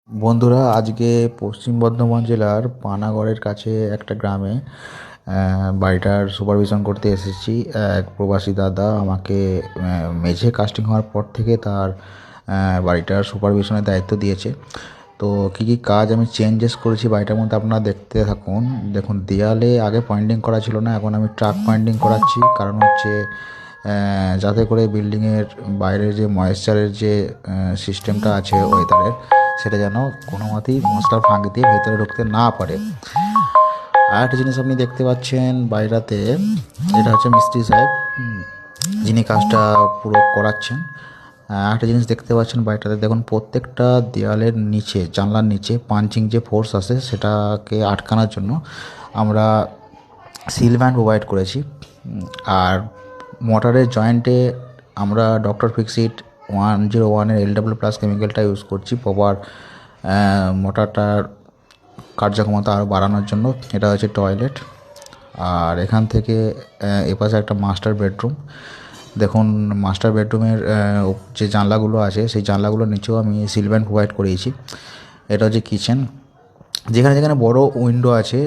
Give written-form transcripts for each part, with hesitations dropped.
বন্ধুরা, আজকে পশ্চিম বর্ধমান জেলার পানাগড়ের কাছে একটা গ্রামে বাড়িটার সুপারভিশন করতে এসেছি। এক প্রবাসী দাদা আমাকে মেঝে কাস্টিং হওয়ার পর থেকে তার বাড়িটার সুপারভিশনের দায়িত্ব দিয়েছে। তো কী কী কাজ আমি চেঞ্জেস করেছি বাড়িটার মধ্যে আপনারা দেখতে থাকুন। দেখুন, দেয়ালে আগে পয়েন্টিং করা ছিল না, এখন আমি ট্রাক পয়েন্টিং করাচ্ছি। কারণ হচ্ছে যাতে করে বিল্ডিংয়ের বাইরের যে ময়েশ্চারের যে সিস্টেমটা আছে ওয়েদারের, সেটা যেন কোনো মতেই মশলার ফাঁক দিয়ে ভেতরে ঢুকতে না পারে। আর একটা জিনিস আপনি দেখতে পাচ্ছেন বাইরাতে, এটা হচ্ছে মিস্ত্রি সাহেব যিনি কাজটা পুরো করাচ্ছেন। একটা জিনিস দেখতে পাচ্ছেন বাড়িটাতে, দেখুন প্রত্যেকটা দেওয়ালের নিচে, জানলার নিচে পাঞ্চিং যে ফোর্স আছে সেটাকে আটকানোর জন্য আমরা সিল ব্যান্ড প্রোভাইড করেছি। আর মোটরের জয়েন্টে আমরা ডক্টর ফিক্সিট 101-এর LW+ কেমিক্যালটা ইউজ করছি প্রপার মোটরটার কার্যক্ষমতা আরও বাড়ানোর জন্য। এটা হচ্ছে টয়লেট। আর এখান থেকে এপাশে একটা মাস্টার বেডরুম। দেখুন, মাস্টার বেডরুমের যে জানলাগুলো আছে সেই জানলাগুলোর নিচেও আমি সিল ব্যান্ড প্রোভাইড করিয়েছি। এটা হচ্ছে কিচেন। যেখানে যেখানে বড় উইন্ডো আছে,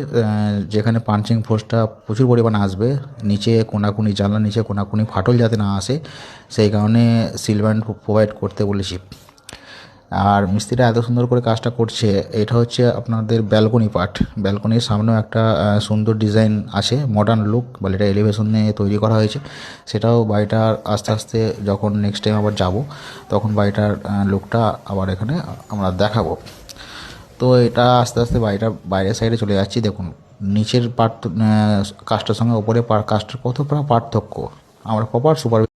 যেখানে পাঞ্চিং ফোর্সটা প্রচুর পরিমাণে আসবে, নিচে কোনাকুনি, জানলার নিচে কোনাকুনি ফাটল যাতে না আসে সেই কারণে সিল ব্যান্ড প্রোভাইড করতে বলেছি। আর মিস্ত্রিরা এত সুন্দর করে কাজটা করছে। এটা হচ্ছে আপনাদের ব্যালকনি পার্ট। ব্যালকনির সামনেও একটা সুন্দর ডিজাইন আছে, মডার্ন লুক, বলে এটা এলিভেশনে তৈরি করা হয়েছে। সেটাও বাড়িটার আস্তে আস্তে যখন নেক্সট টাইম আবার যাব তখন বাড়িটার লুকটা আবার এখানে আমরা দেখাবো। তো এটা আস্তে আস্তে বাড়িটার বাইরের সাইডে চলে যাচ্ছি। দেখুন নিচের পার্ট কাজটার সঙ্গে ওপরে কাজটার কত পার্থক্য। আমরা প্রপার সুপার